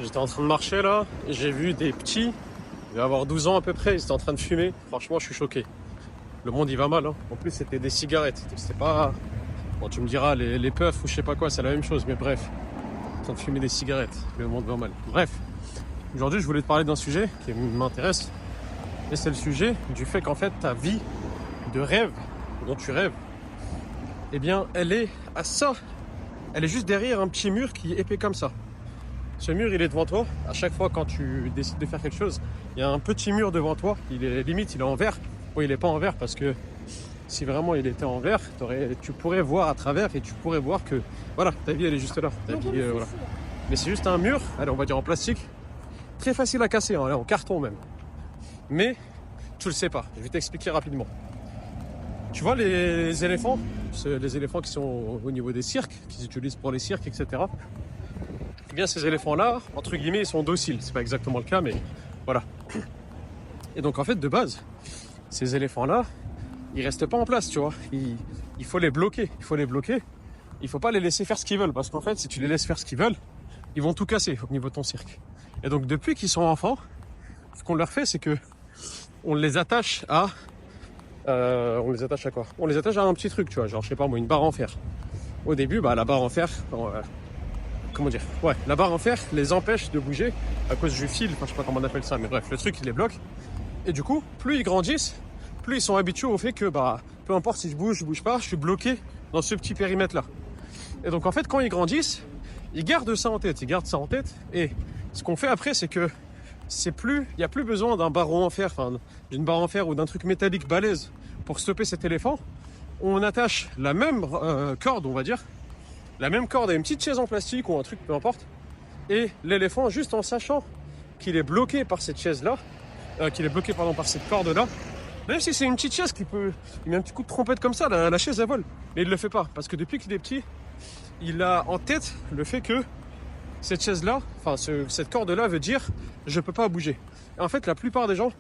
J'étais en train de marcher là, et j'ai vu des petits, ils devaient avoir 12 ans à peu près, ils étaient en train de fumer. Franchement, je suis choqué. Le monde il va mal, hein. En plus, c'était des cigarettes. C'était pas. Bon, tu me diras, les puffs ou je sais pas quoi, c'est la même chose, mais bref. En train de fumer des cigarettes. Le monde va mal. Bref. Aujourd'hui, je voulais te parler d'un sujet qui m'intéresse. Et c'est le sujet du fait qu'en fait, ta vie de rêve, dont tu rêves, eh bien, elle est à ça. Elle est juste derrière un petit mur qui est épais comme ça. Ce mur, il est devant toi. À chaque fois, quand tu décides de faire quelque chose, il y a un petit mur devant toi. Il est limite, il est en verre. Bon, il n'est pas en verre parce que si vraiment il était en verre, tu pourrais voir à travers et tu pourrais voir que voilà, ta vie, elle est juste là. Ta vie, voilà. Mais c'est juste un mur, allez, on va dire en plastique, très facile à casser, hein, en carton même. Mais tu le sais pas. Je vais t'expliquer rapidement. Tu vois les éléphants, les éléphants qui sont au niveau des cirques, qu'ils utilisent pour les cirques, etc. Eh bien, ces éléphants-là, entre guillemets, ils sont dociles. C'est pas exactement le cas, mais voilà. Et donc, en fait, de base, ces éléphants-là, ils restent pas en place, tu vois. Il faut les bloquer. Il faut les bloquer. Il faut pas les laisser faire ce qu'ils veulent. Parce qu'en fait, si tu les laisses faire ce qu'ils veulent, ils vont tout casser au niveau de ton cirque. Et donc, depuis qu'ils sont enfants, ce qu'on leur fait, c'est que on les attache à... on les attache à quoi? On les attache à un petit truc, tu vois. Genre, je sais pas moi, une barre en fer. Au début, bah, la barre en fer... comment dire? Ouais, la barre en fer les empêche de bouger à cause du fil, enfin je sais pas comment on appelle ça, mais bref, le truc il les bloque. Et du coup, plus ils grandissent, plus ils sont habitués au fait que bah peu importe si je bouge pas, je suis bloqué dans ce petit périmètre là. Et donc en fait quand ils grandissent, ils gardent ça en tête, et ce qu'on fait après c'est que il n'y a plus besoin d'un barreau en fer, enfin d'une barre en fer ou d'un truc métallique balèze pour stopper cet éléphant. On attache la même corde, on va dire, la même corde à une petite chaise en plastique ou un truc, peu importe. Et l'éléphant, juste en sachant qu'il est bloqué par cette chaise-là, qu'il est bloqué par cette corde-là, même si c'est une petite chaise il met un petit coup de trompette comme ça, la chaise elle vole. Mais il ne le fait pas, parce que depuis qu'il est petit, il a en tête le fait que cette chaise-là, cette corde-là veut dire je peux pas bouger. Et en fait, la plupart des gens,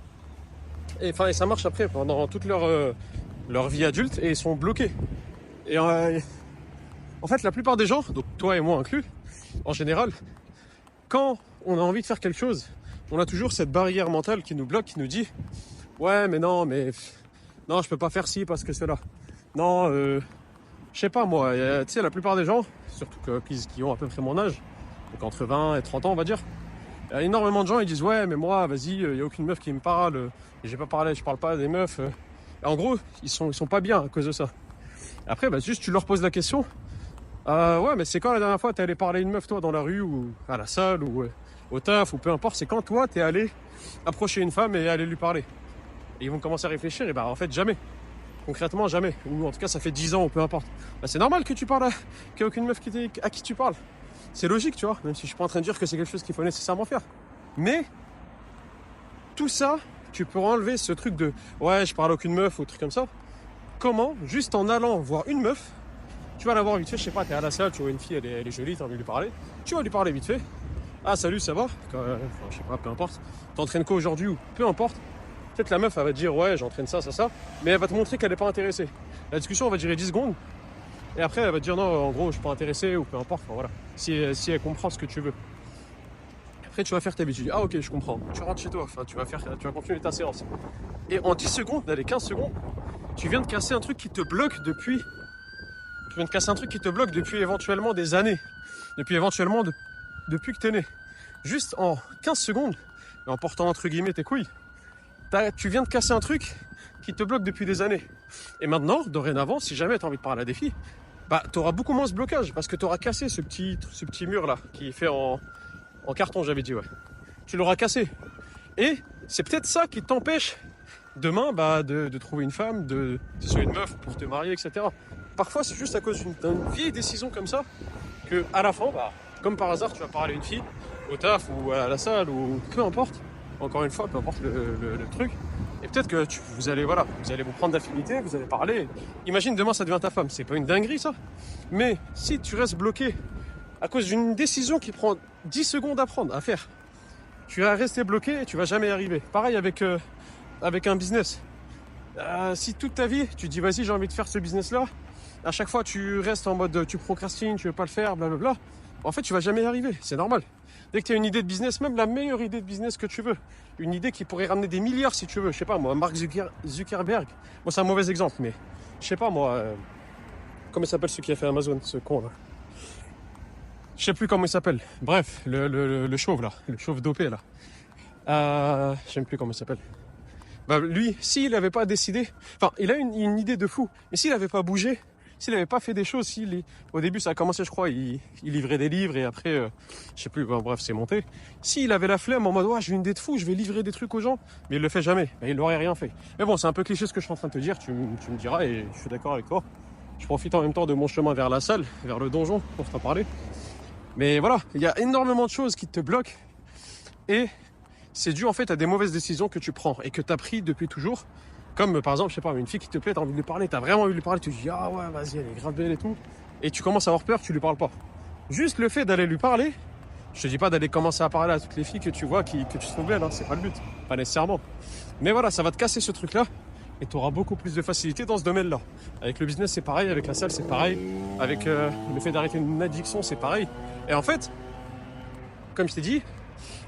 et ça marche après pendant toute leur vie adulte, et ils sont bloqués. Et en fait, la plupart des gens, donc toi et moi inclus, en général, quand on a envie de faire quelque chose, on a toujours cette barrière mentale qui nous bloque, qui nous dit « Ouais, mais non, je peux pas faire ci parce que cela. Non, je sais pas moi. » Tu sais, la plupart des gens, surtout qui ont à peu près mon âge, donc entre 20 et 30 ans, on va dire, il y a énormément de gens, ils disent « Ouais, mais moi, vas-y, il n'y a aucune meuf qui me parle. Et je parle pas des meufs. » Et en gros, ils sont pas bien à cause de ça. Après, bah, juste tu leur poses la question. Ouais, mais c'est quand la dernière fois t'es allé parler à une meuf, toi, dans la rue ou à la salle ou au taf ou peu importe, c'est quand toi t'es allé approcher une femme et aller lui parler. Et ils vont commencer à réfléchir et bah en fait jamais. Concrètement jamais. Ou en tout cas ça fait 10 ans ou peu importe. Bah, c'est normal que tu parles qu'il n'y a aucune meuf à qui tu parles. C'est logique, tu vois, même si je suis pas en train de dire que c'est quelque chose qu'il faut nécessairement faire. Mais tout ça, tu peux enlever ce truc de ouais, je parle à aucune meuf ou truc comme ça. Comment? Juste en allant voir une meuf. Tu vas la voir vite fait, je sais pas, t'es à la salle, tu vois une fille, elle est jolie, t'as envie de lui parler. Tu vas lui parler vite fait. Ah salut, ça va? Je sais pas, peu importe. T'entraînes quoi aujourd'hui ou peu importe. Peut-être la meuf, elle va te dire ouais, j'entraîne ça. Mais elle va te montrer qu'elle est pas intéressée. La discussion, va durer 10 secondes. Et après, elle va te dire non, en gros, je suis pas intéressé ou peu importe. Enfin, voilà. Si elle comprend ce que tu veux. Après, tu vas faire ta vie. Tu dis ah ok, je comprends. Tu rentres chez toi. Enfin, tu vas continuer ta séance. Et en 10 secondes, allez, 15 secondes, tu viens de casser un truc qui te bloque depuis. Tu viens de casser un truc qui te bloque depuis éventuellement des années. Depuis que t'es né. Juste en 15 secondes, et en portant entre guillemets tes couilles, tu viens de casser un truc qui te bloque depuis des années. Et maintenant, dorénavant, si jamais tu as envie de parler à des filles, bah tu auras beaucoup moins ce blocage parce que tu auras cassé ce petit mur là qui est fait en carton, j'avais dit, ouais. Tu l'auras cassé. Et c'est peut-être ça qui t'empêche demain de trouver une femme, de soit une meuf pour te marier, etc. Parfois, c'est juste à cause d'une vieille décision comme ça que à la fin, bah, comme par hasard, tu vas parler à une fille au taf ou à la salle ou peu importe. Encore une fois, peu importe le truc. Et peut-être que vous allez vous prendre d'affinité, vous allez parler. Imagine demain, ça devient ta femme. C'est pas une dinguerie, ça. Mais si tu restes bloqué à cause d'une décision qui prend 10 secondes à faire, tu vas rester bloqué et tu vas jamais y arriver. Pareil avec un business. Si toute ta vie, tu dis vas-y, j'ai envie de faire ce business-là, à chaque fois tu restes en mode tu procrastines, tu veux pas le faire, blablabla, en fait tu vas jamais y arriver, c'est normal. Dès que tu as une idée de business, même la meilleure idée de business que tu veux, une idée qui pourrait ramener des milliards si tu veux, je sais pas moi, Mark Zuckerberg, moi c'est un mauvais exemple, mais je sais pas moi, comment il s'appelle celui qui a fait Amazon, ce con là? Je sais plus comment il s'appelle. Bref, le chauve là, le chauve dopé là. Je sais même plus comment il s'appelle. Bah, lui, s'il n'avait pas décidé, enfin, il a une idée de fou, mais s'il n'avait pas bougé, s'il n'avait pas fait des choses, au début ça a commencé, je crois, il livrait des livres et après, je sais plus, bon, bref, c'est monté. S'il avait la flemme en mode, ouais, j'ai une idée de fou, je vais livrer des trucs aux gens, mais il le fait jamais, bah, il n'aurait rien fait. Mais bon, c'est un peu cliché ce que je suis en train de te dire, tu me diras et je suis d'accord avec toi. Je profite en même temps de mon chemin vers la salle, vers le donjon, pour t'en parler. Mais voilà, il y a énormément de choses qui te bloquent et c'est dû en fait à des mauvaises décisions que tu prends et que tu as pris depuis toujours. Comme par exemple, je sais pas, une fille qui te plaît, tu as envie de lui parler, tu as vraiment envie de lui parler, tu te dis ah ouais, vas-y, elle est grave belle et tout. Et tu commences à avoir peur, tu lui parles pas. Juste le fait d'aller lui parler, je te dis pas d'aller commencer à parler à toutes les filles que tu vois que tu trouves belles, hein, c'est pas le but, pas nécessairement. Mais voilà, ça va te casser ce truc-là et tu auras beaucoup plus de facilité dans ce domaine-là. Avec le business, c'est pareil, avec la salle, c'est pareil, avec le fait d'arrêter une addiction, c'est pareil. Et en fait, comme je t'ai dit,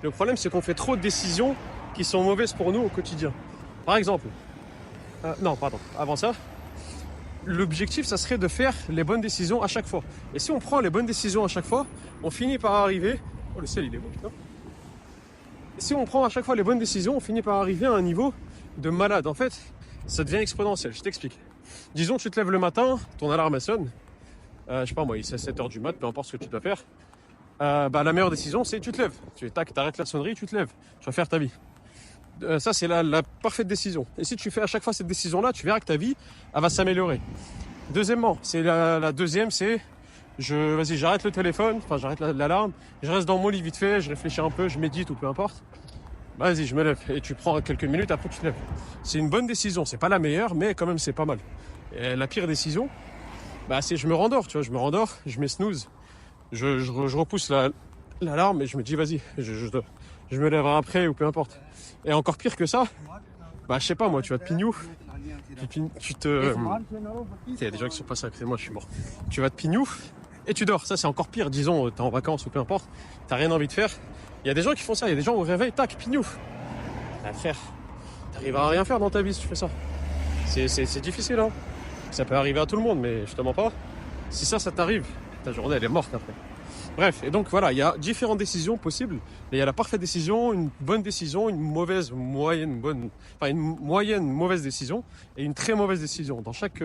le problème, c'est qu'on fait trop de décisions qui sont mauvaises pour nous au quotidien. Par exemple, non, pardon, avant ça, l'objectif, ça serait de faire les bonnes décisions à chaque fois. Et si on prend les bonnes décisions à chaque fois, on finit par arriver... Oh, le ciel, il est beau, putain. Et si on prend à chaque fois les bonnes décisions, on finit par arriver à un niveau de malade. En fait, ça devient exponentiel, je t'explique. Disons, tu te lèves le matin, ton alarme elle sonne. Je sais pas moi, il est 7h du mat, peu importe ce que tu dois faire. La meilleure décision, c'est tu te lèves. T'arrêtes la sonnerie, tu te lèves. Tu vas faire ta vie. Ça, c'est la parfaite décision. Et si tu fais à chaque fois cette décision-là, tu verras que ta vie, elle va s'améliorer. Deuxièmement, c'est la deuxième, c'est vas-y, j'arrête le téléphone, enfin j'arrête l'alarme, je reste dans mon lit vite fait, je réfléchis un peu, je médite ou peu importe. Vas-y, je me lève. Et tu prends quelques minutes, après tu te lèves. C'est une bonne décision. C'est pas la meilleure, mais quand même, c'est pas mal. Et la pire décision, c'est je me rendors, tu vois, je me rendors, je mets snooze. Je repousse l'alarme et je me dis vas-y, je me lèverai après ou peu importe. Et encore pire que ça, je sais pas moi, tu vas te pignouf, tu te... Il y a des gens qui sont passés à côté de moi, je suis mort. Tu vas te pignouf et tu dors. Ça c'est encore pire, disons, t'es en vacances ou peu importe, t'as rien envie de faire. Il y a des gens qui font ça, il y a des gens au réveil, tac, pignouf. Frère, t'arriveras à rien faire dans ta vie si tu fais ça. C'est difficile, hein. Ça peut arriver à tout le monde, mais je te mens pas. Si ça t'arrive, ta journée elle est morte après. Bref, et donc voilà, il y a différentes décisions possibles. Il y a la parfaite décision, une bonne décision, une mauvaise, moyenne, bonne, enfin une moyenne, mauvaise décision et une très mauvaise décision. Dans chaque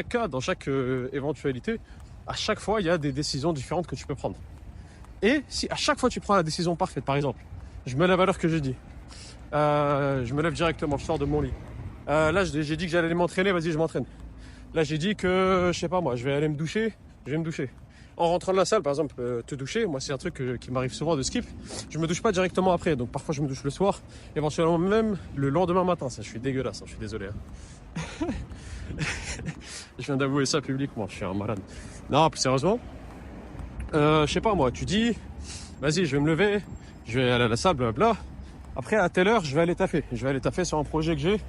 cas, dans chaque éventualité, à chaque fois, il y a des décisions différentes que tu peux prendre. Et si à chaque fois tu prends la décision parfaite, par exemple, je me lève à l'heure que j'ai dit, je me lève directement, je sors de mon lit. Là, j'ai dit que j'allais m'entraîner, vas-y, je m'entraîne. Là, j'ai dit que, je sais pas moi, je vais aller me doucher, je vais me doucher. En rentrant de la salle, par exemple, te doucher, moi c'est un truc qui m'arrive souvent de skip. Je me douche pas directement après, donc parfois je me douche le soir, éventuellement même le lendemain matin. Ça, je suis dégueulasse, hein, je suis désolé. Hein. Je viens d'avouer ça publiquement, je suis un malade. Non, plus sérieusement, je sais pas moi, tu dis, vas-y, je vais me lever, je vais aller à la salle, blablabla. Après, à telle heure, je vais aller taffer. Je vais aller taffer sur un projet que j'ai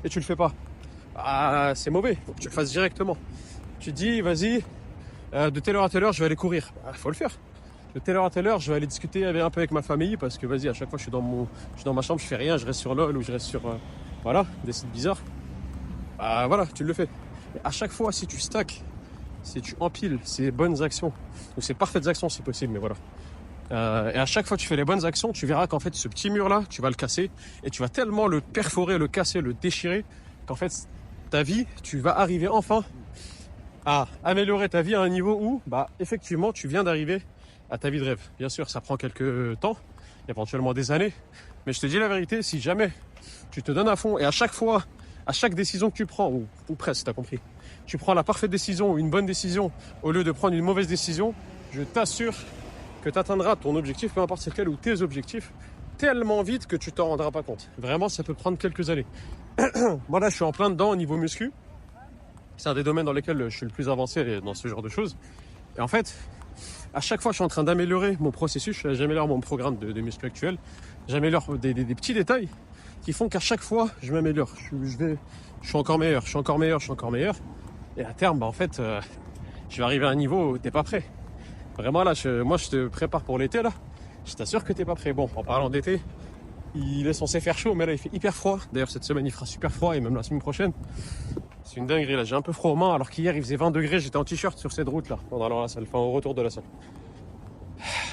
et tu le fais pas. C'est mauvais, faut que tu le fasses directement. Tu dis, vas-y, de telle heure à telle heure, je vais aller courir. Faut le faire. De telle heure à telle heure, je vais aller discuter un peu avec ma famille parce que vas-y, à chaque fois, je suis dans ma chambre, je fais rien, je reste sur LOL ou je reste sur, des sites bizarres. Voilà, tu le fais. Et à chaque fois, si tu stacks, si tu empiles ces bonnes actions, ou ces parfaites actions si possible, mais voilà. Et à chaque fois que tu fais les bonnes actions, tu verras qu'en fait, ce petit mur-là, tu vas le casser et tu vas tellement le perforer, le casser, le déchirer qu'en fait, ta vie, tu vas arriver enfin à améliorer ta vie à un niveau où, effectivement, tu viens d'arriver à ta vie de rêve. Bien sûr, ça prend quelques temps, éventuellement des années, mais je te dis la vérité, si jamais tu te donnes à fond et à chaque fois, à chaque décision que tu prends, ou presque, t'as compris, tu prends la parfaite décision ou une bonne décision au lieu de prendre une mauvaise décision, je t'assure que tu atteindras ton objectif, peu importe c'est lequel, ou tes objectifs, tellement vite que tu t'en rendras pas compte. Vraiment, ça peut prendre quelques années. Moi là, je suis en plein dedans au niveau muscu. C'est un des domaines dans lesquels je suis le plus avancé dans ce genre de choses. Et en fait, à chaque fois, je suis en train d'améliorer mon processus, j'améliore mon programme de muscu actuel, j'améliore des petits détails qui font qu'à chaque fois, je m'améliore. Je suis encore meilleur, je suis encore meilleur, je suis encore meilleur. Et à terme, en fait, je vais arriver à un niveau où t'es pas prêt. Vraiment là, moi je te prépare pour l'été là. Je t'assure que t'es pas prêt. Bon, en parlant d'été, il est censé faire chaud, mais là il fait hyper froid. D'ailleurs cette semaine il fera super froid et même la semaine prochaine. C'est une dinguerie là, j'ai un peu froid aux mains alors qu'hier il faisait 20 degrés, j'étais en t-shirt sur cette route là, en allant à la salle, enfin au retour de la salle.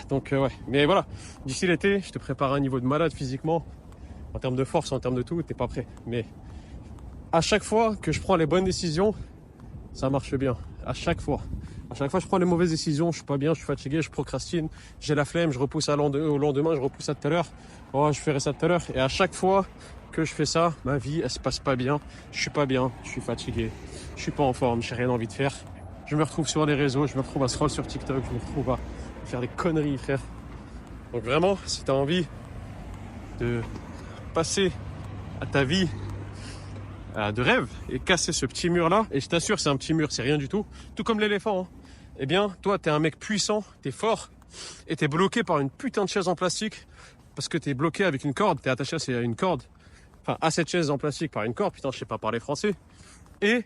Donc ouais, mais voilà, d'ici l'été, je te prépare un niveau de malade physiquement, en termes de force, en termes de tout, t'es pas prêt. Mais à chaque fois que je prends les bonnes décisions, ça marche bien. À chaque fois je prends les mauvaises décisions, je suis pas bien, je suis fatigué, je procrastine, j'ai la flemme, je repousse au lendemain, je repousse ça tout à l'heure. Oh, je ferai ça tout à l'heure. Et à chaque fois que je fais ça, ma vie, elle se passe pas bien. Je suis pas bien, je suis fatigué, je suis pas en forme, j'ai rien envie de faire. Je me retrouve sur les réseaux, je me retrouve à scroll sur TikTok, je me retrouve à faire des conneries, frère. Donc vraiment, si tu as envie de passer à ta vie de rêve et casser ce petit mur là, et je t'assure c'est un petit mur, c'est rien du tout comme l'éléphant, hein. Eh bien toi t'es un mec puissant, t'es fort et t'es bloqué par une putain de chaise en plastique parce que t'es bloqué avec une corde, t'es attaché à une corde, enfin à cette chaise en plastique par une corde, putain je sais pas parler français, et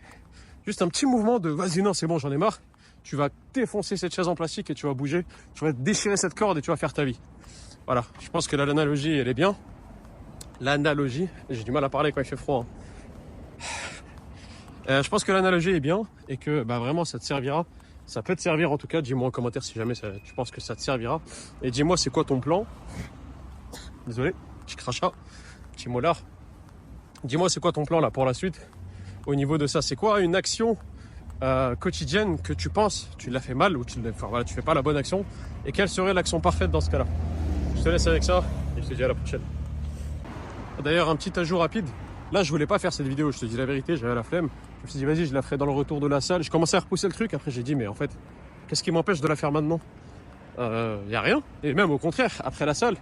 juste un petit mouvement de vas-y non c'est bon j'en ai marre, tu vas défoncer cette chaise en plastique et tu vas bouger, tu vas déchirer cette corde et tu vas faire ta vie. Voilà, je pense que l'analogie elle est bien. L'analogie, j'ai du mal à parler quand il fait froid, hein. Je pense que l'analogie est bien et que bah, vraiment ça te servira. Ça peut te servir en tout cas. Dis-moi en commentaire si jamais tu penses que ça te servira. Et dis-moi c'est quoi ton plan. Désolé, petit crachat, petit molar. Dis-moi c'est quoi ton plan là pour la suite. Au niveau de ça, c'est quoi une action quotidienne que tu penses tu l'as fait mal ou tu fais pas la bonne action. Et quelle serait l'action parfaite dans ce cas-là. Je te laisse avec ça et je te dis à la prochaine. D'ailleurs un petit ajout rapide. Là, je voulais pas faire cette vidéo, je te dis la vérité, j'avais la flemme. Je me suis dit, vas-y, je la ferai dans le retour de la salle. Je commençais à repousser le truc, après j'ai dit, mais en fait, qu'est-ce qui m'empêche de la faire maintenant ? Y a rien. Et même au contraire, après la salle,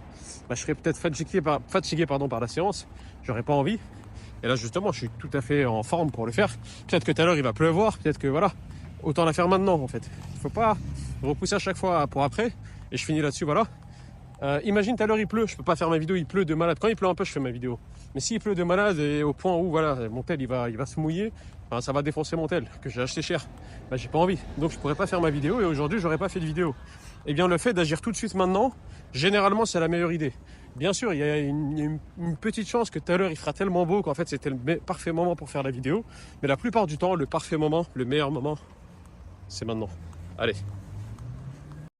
bah, je serais peut-être fatigué par la séance, j'aurais pas envie. Et là, justement, je suis tout à fait en forme pour le faire. Peut-être que tout à l'heure, il va pleuvoir, peut-être que voilà, autant la faire maintenant, en fait. Il faut pas repousser à chaque fois pour après. Et je finis là-dessus, voilà. Imagine tout à l'heure il pleut, je peux pas faire ma vidéo, il pleut de malade. Quand il pleut un peu, je fais ma vidéo. Mais s'il pleut de malade et au point où voilà, mon tel il va se mouiller, enfin, ça va défoncer mon tel que j'ai acheté cher. Bah, j'ai pas envie. Donc je pourrais pas faire ma vidéo et aujourd'hui j'aurais pas fait de vidéo. Et bien le fait d'agir tout de suite maintenant, généralement c'est la meilleure idée. Bien sûr, il y a une petite chance que tout à l'heure il fera tellement beau qu'en fait c'était le parfait moment pour faire la vidéo. Mais la plupart du temps, le parfait moment, le meilleur moment, c'est maintenant. Allez.